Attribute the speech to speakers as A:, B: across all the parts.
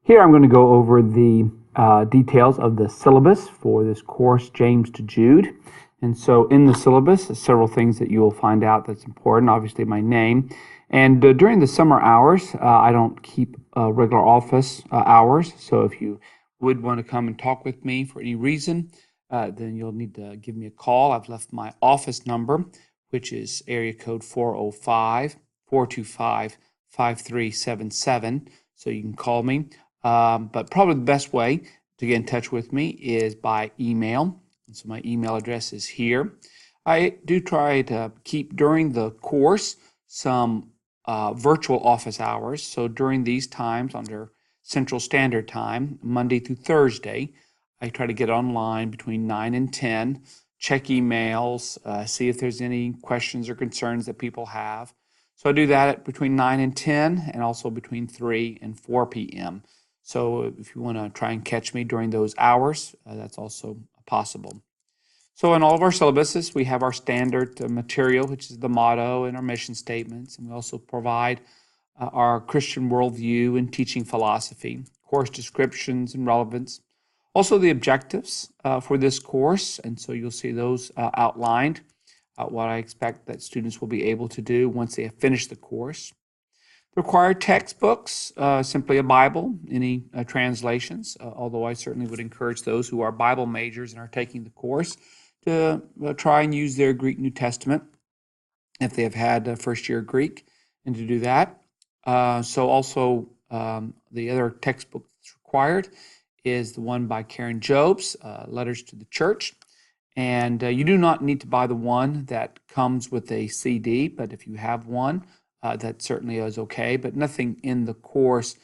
A: Here I'm going to go over the details of the syllabus for this course, James to Jude. And so in the syllabus, there's several things that you will find out that's important. Obviously, my name. And during the summer hours, I don't keep regular office hours. So if you would want to come and talk with me for any reason, then you'll need to give me a call. I've left my office number, which is area code 405-425-5377. So you can call me. But probably the best way to get in touch with me is by email. And so my email address is here. I do try to keep during the course some virtual office hours. So during these times under Central Standard Time, Monday through Thursday, I try to get online between 9 and 10, check emails, see if there's any questions or concerns that people have. So I do that at between 9 and 10 and also between 3 and 4 p.m. So if you want to try and catch me during those hours, that's also possible. So in all of our syllabuses, we have our standard material, which is the motto and our mission statements. And we also provide our Christian worldview and teaching philosophy, course descriptions and relevance. Also the objectives for this course. And so you'll see those outlined, what I expect that students will be able to do once they have finished the course. The required textbooks, simply a Bible, any translations, although I certainly would encourage those who are Bible majors and are taking the course to try and use their Greek New Testament if they have had first year Greek, and to do that. So also the other textbook that's required is the one by Karen Jobes, Letters to the Church. And you do not need to buy the one that comes with a CD, but if you have one, that certainly is okay. But nothing in the course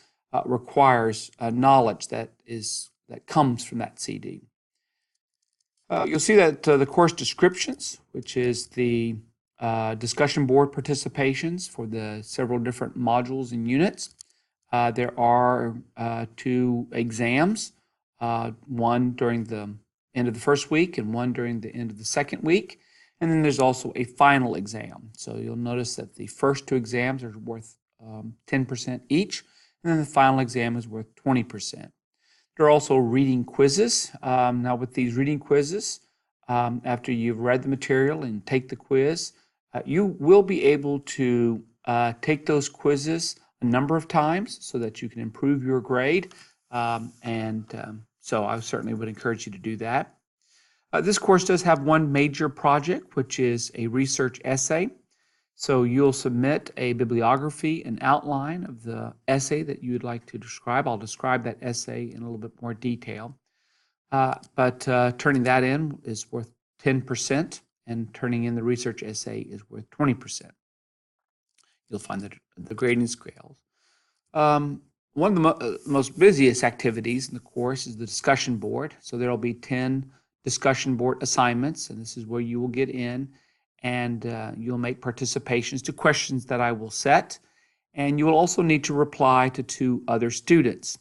A: requires knowledge that comes from that CD. You'll see that the course descriptions, which is the discussion board participations for the several different modules and units. There are 2 exams, one during the end of the first week and one during the end of the second week. And then there's also a final exam. So you'll notice that the first 2 exams are worth 10% each, and then the final exam is worth 20%. There are also reading quizzes. Now with these reading quizzes, after you've read the material and take the quiz, you will be able to take those quizzes a number of times so that you can improve your grade. So I certainly would encourage you to do that. This course does have one major project, which is a research essay. So you'll submit a bibliography and outline of the essay that you would like to describe. I'll describe that essay in a little bit more detail. But turning that in is worth 10%, and turning in the research essay is worth 20%. You'll find the grading scales. One of the most busiest activities in the course is the discussion board. So there will be 10 discussion board assignments, and this is where you will get in and you'll make participations to questions that I will set, and you will also need to reply to 2 other students.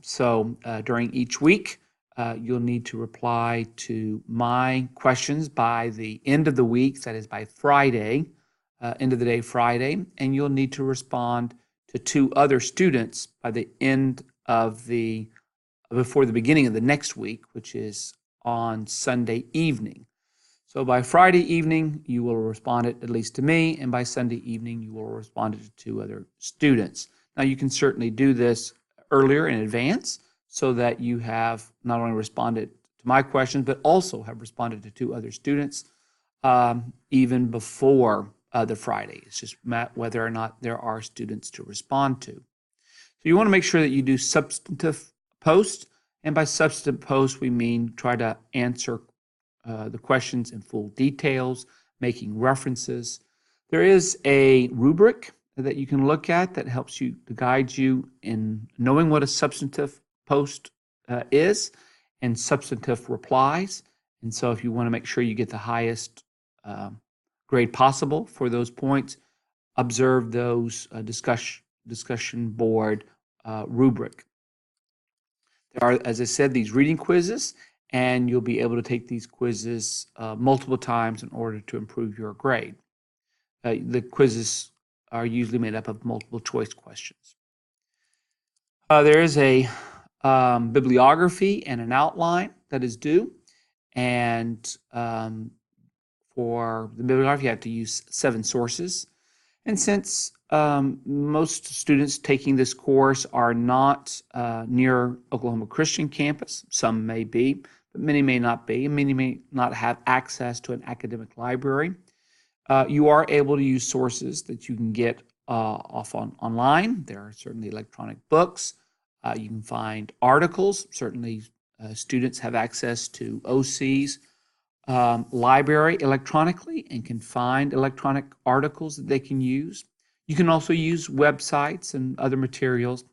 A: So during each week, you'll need to reply to my questions by the end of the week, that is by Friday, end of the day Friday, and you'll need to respond to 2 other students by the end of before the beginning of the next week, which is on Sunday evening. So by Friday evening, you will respond it at least to me, and by Sunday evening, you will respond it to 2 other students. Now, you can certainly do this earlier in advance so that you have not only responded to my questions, but also have responded to 2 other students even before the Friday. It's just whether or not there are students to respond to. So you want to make sure that you do substantive posts, and by substantive posts, we mean try to answer the questions in full details, making references. There is a rubric that you can look at that helps you to guide you in knowing what a substantive post is and substantive replies. And so if you want to make sure you get the highest grade possible for those points, observe those discussion board rubric. There are, as I said, these reading quizzes, and you'll be able to take these quizzes multiple times in order to improve your grade. The quizzes are usually made up of multiple choice questions. There is a bibliography and an outline that is due, and for the bibliography, you have to use 7 sources. And since most students taking this course are not near Oklahoma Christian campus, some may be, but many may not be, and many may not have access to an academic library, you are able to use sources that you can get online. There are certainly electronic books. You can find articles. Certainly, students have access to OC's library electronically and can find electronic articles that they can use. You can also use websites and other materials.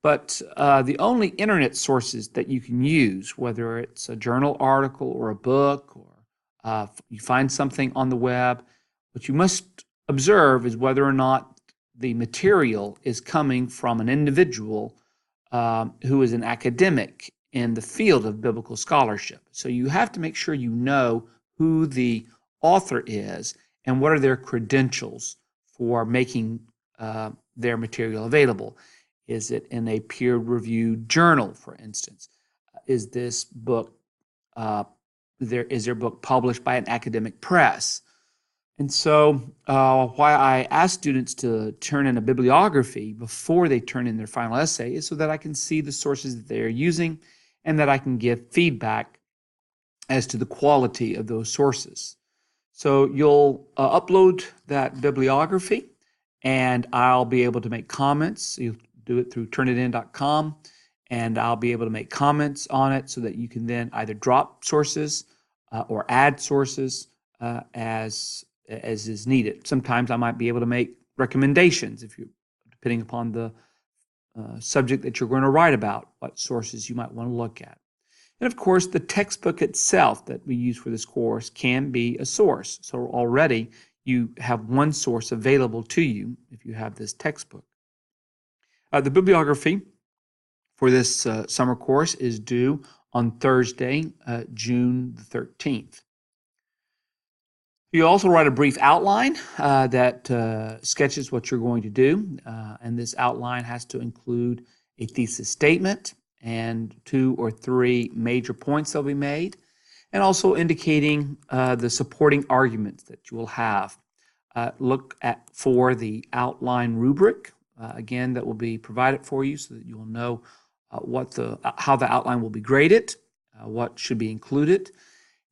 A: But the only internet sources that you can use, whether it's a journal article or a book, or you find something on the web, what you must observe is whether or not the material is coming from an individual who is an academic in the field of biblical scholarship. So you have to make sure you know who the author is and what are their credentials for making their material available. Is it in a peer-reviewed journal, for instance? Is this book is their book published by an academic press? And so why I ask students to turn in a bibliography before they turn in their final essay is so that I can see the sources that they are using and that I can give feedback as to the quality of those sources. So you'll upload that bibliography, and I'll be able to make comments. You'll do it through turnitin.com, and I'll be able to make comments on it so that you can then either drop sources or add sources as is needed. Sometimes I might be able to make recommendations depending upon the subject that you're going to write about, what sources you might want to look at. And of course, the textbook itself that we use for this course can be a source. So already you have one source available to you if you have this textbook. The bibliography for this summer course is due on Thursday, June the 13th. You also write a brief outline that sketches what you're going to do, and this outline has to include a thesis statement and 2 or 3 major points that will be made, and also indicating the supporting arguments that you will have. Look for the outline rubric, again, that will be provided for you so that you will know how the outline will be graded, what should be included.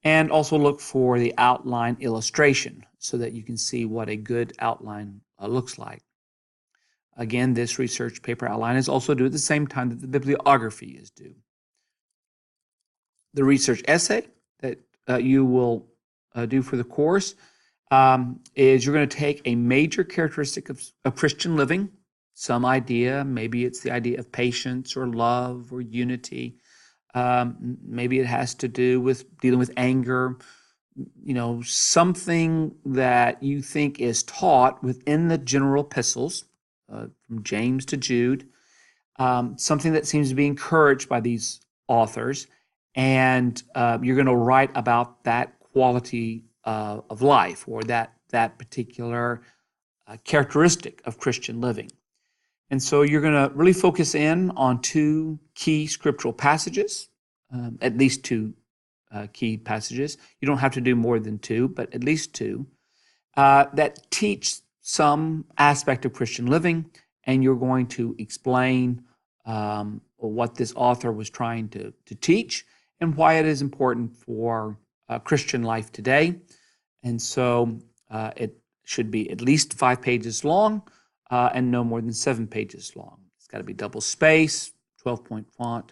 A: And also look for the outline illustration so that you can see what a good outline looks like. Again, this research paper outline is also due at the same time that the bibliography is due. The research essay that you will do for the course is you're going to take a major characteristic of Christian living, some idea, maybe it's the idea of patience or love or unity. Maybe it has to do with dealing with anger, something that you think is taught within the general epistles, from James to Jude, something that seems to be encouraged by these authors, and you're going to write about that quality of life or that particular characteristic of Christian living. And so you're going to really focus in on 2 key scriptural passages, at least 2 key passages. You don't have to do more than 2, but at least 2, that teach some aspect of Christian living, and you're going to explain what this author was trying to teach and why it is important for Christian life today. And so it should be at least 5 pages long, and no more than 7 pages long. It's got to be double space, 12-point font.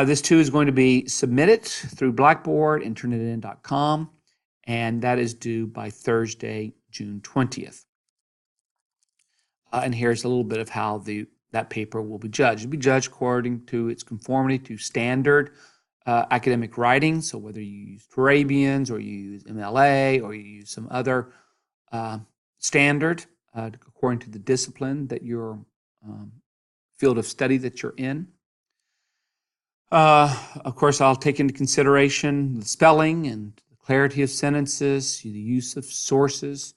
A: This too is going to be submitted through Blackboard and turnitin.com, and that is due by Thursday, June 20th. And here's a little bit of how that paper will be judged. It'll be judged according to its conformity to standard academic writing. So whether you use Turabians or you use MLA or you use some other standard, according to the discipline that your field of study that you're in. Of course, I'll take into consideration the spelling and the clarity of sentences, the use of sources,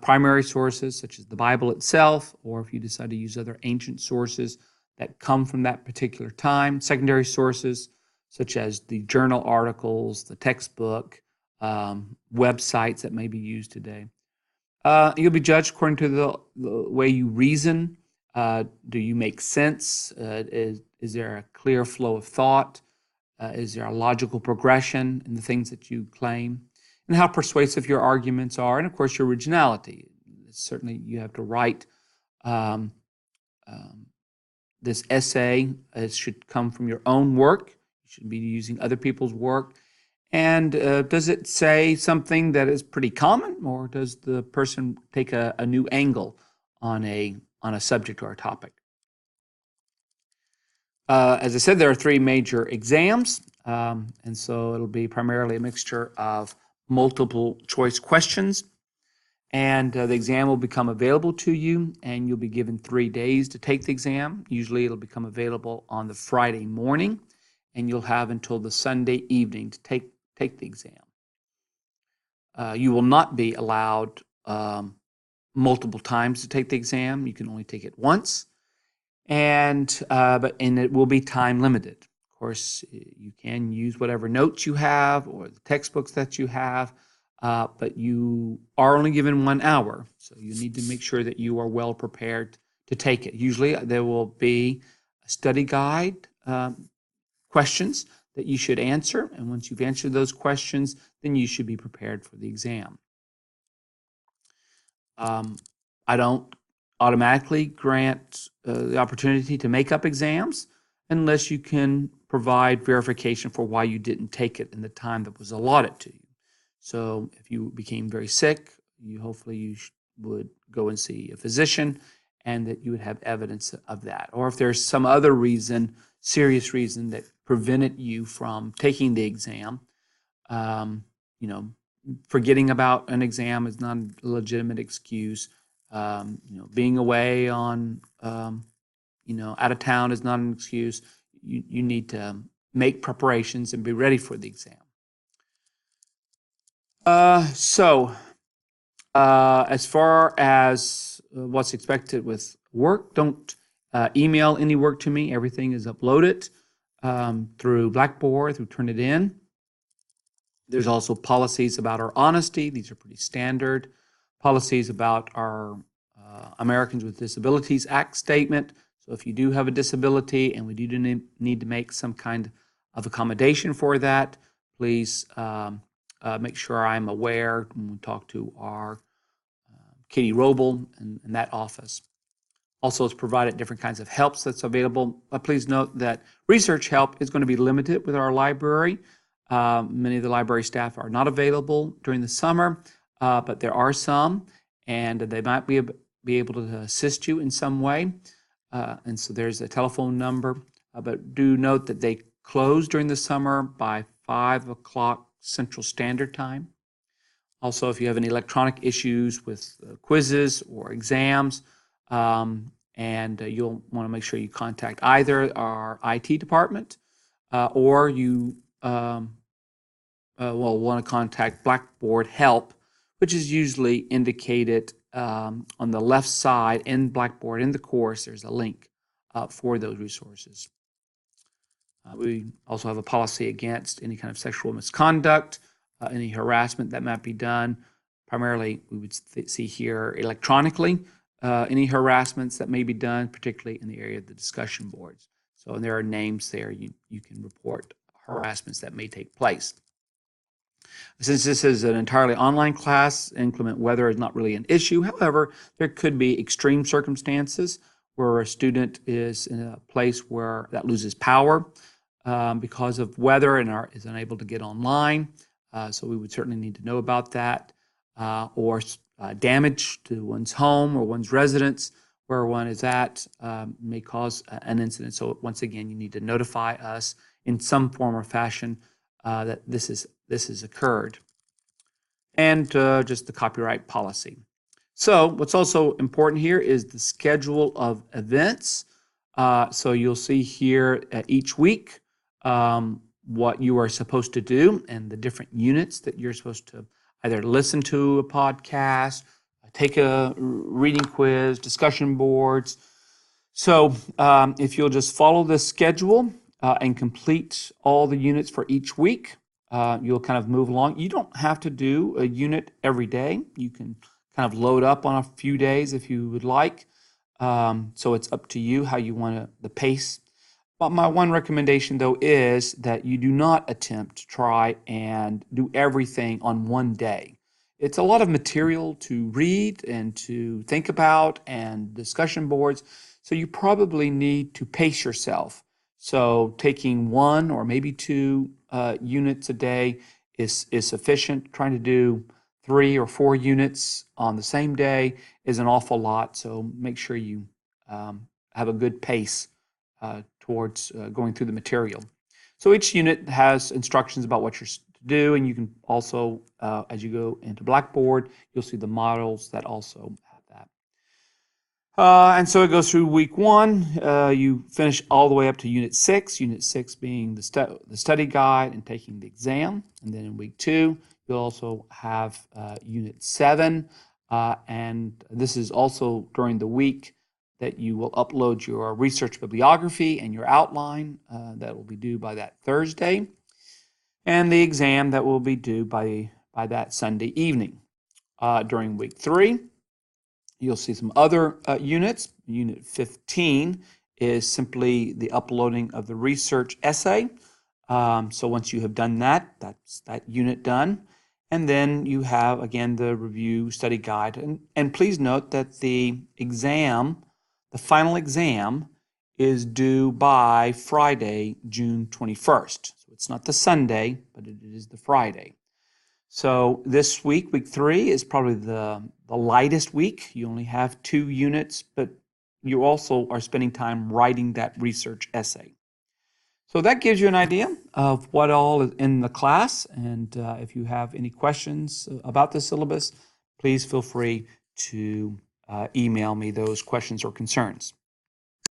A: primary sources such as the Bible itself, or if you decide to use other ancient sources, that come from that particular time, secondary sources such as the journal articles, the textbook, websites that may be used today. You'll be judged according to the way you reason. Do you make sense? Is there a clear flow of thought? Is there a logical progression in the things that you claim? And how persuasive your arguments are, and of course your originality. Certainly you have to write this essay. It should come from your own work. You shouldn't be using other people's work. And does it say something that is pretty common, or does the person take a new angle on a subject or a topic? As I said, there are 3 major exams, and so it'll be primarily a mixture of multiple choice questions. And the exam will become available to you, and you'll be given 3 days to take the exam. Usually it'll become available on the Friday morning, and you'll have until the Sunday evening to take the exam. You will not be allowed multiple times to take the exam. You can only take it once, and it will be time limited. Of course, you can use whatever notes you have or the textbooks that you have, but you are only given 1 hour, so you need to make sure that you are well prepared to take it. Usually there will be a study guide, questions that you should answer, and once you've answered those questions, then you should be prepared for the exam. I don't automatically grant the opportunity to make up exams unless you can provide verification for why you didn't take it in the time that was allotted to you. So if you became very sick, hopefully you would go and see a physician, and that you would have evidence of that. Or if there's some other reason, serious reason, that prevented you from taking the exam, forgetting about an exam is not a legitimate excuse. Being away on, out of town is not an excuse. You need to make preparations and be ready for the exam. As far as what's expected with work, don't email any work to me. Everything is uploaded through Blackboard, through Turnitin. There's also policies about our honesty. These are pretty standard. Policies about our Americans with Disabilities Act statement. So if you do have a disability and we do need to make some kind of accommodation for that, please make sure I'm aware when we talk to our Katie Roble in that office. Also, it's provided different kinds of helps that's available. Please note that research help is going to be limited with our library. Many of the library staff are not available during the summer, but there are some, and they might be able to assist you in some way. And so there's a telephone number, but do note that they close during the summer by 5 o'clock Central Standard Time. Also, if you have any electronic issues with quizzes or exams, and you'll want to make sure you contact either our IT department or you will want to contact Blackboard Help, which is usually indicated on the left side in Blackboard. In the course, there's a link for those resources. We also have a policy against any kind of sexual misconduct, any harassment that might be done. Primarily, we would see here electronically, any harassments that may be done, particularly in the area of the discussion boards. So and there are names there. You can report harassments that may take place. Since this is an entirely online class, inclement weather is not really an issue. However, there could be extreme circumstances where a student is in a place where that loses power because of weather and is unable to get online. So we would certainly need to know about that. Or damage to one's home or one's residence where one is at may cause an incident. So once again, you need to notify us in some form or fashion that this has occurred. And just the copyright policy. So what's also important here is the schedule of events. So you'll see here each week what you are supposed to do and the different units that you're supposed to either listen to a podcast, take a reading quiz, discussion boards, So if you'll just follow this schedule and complete all the units for each week, you'll kind of move along. You don't have to do a unit every day. You can kind of load up on a few days if you would like. So it's up to you how you want the pace. But my one recommendation, though, is that you do not attempt to try and do everything on one day. It's a lot of material to read and to think about and discussion boards. So you probably need to pace yourself. So taking one or maybe two units a day is sufficient. Trying to do 3 or 4 units on the same day is an awful lot. So make sure you have a good pace towards going through the material. So each unit has instructions about what you're to do, and you can also, as you go into Blackboard, you'll see the models that also have that. And so it goes through week 1. You finish all the way up to unit 6 being the study guide and taking the exam. And then in week 2, you'll also have unit 7. And this is also during the week that you will upload your research bibliography and your outline that will be due by that Thursday, and the exam that will be due by that Sunday evening. During week 3, you'll see some other units. Unit 15 is simply the uploading of the research essay. So once you have done that, that's that unit done. And then you have, again, the review study guide. And please note that the exam, the final exam, is due by Friday, June 21st. So it's not the Sunday, but it is the Friday. So this week, week 3, is probably the lightest week. You only have 2 units, but you also are spending time writing that research essay. So that gives you an idea of what all is in the class. And if you have any questions about the syllabus, please feel free to email me those questions or concerns.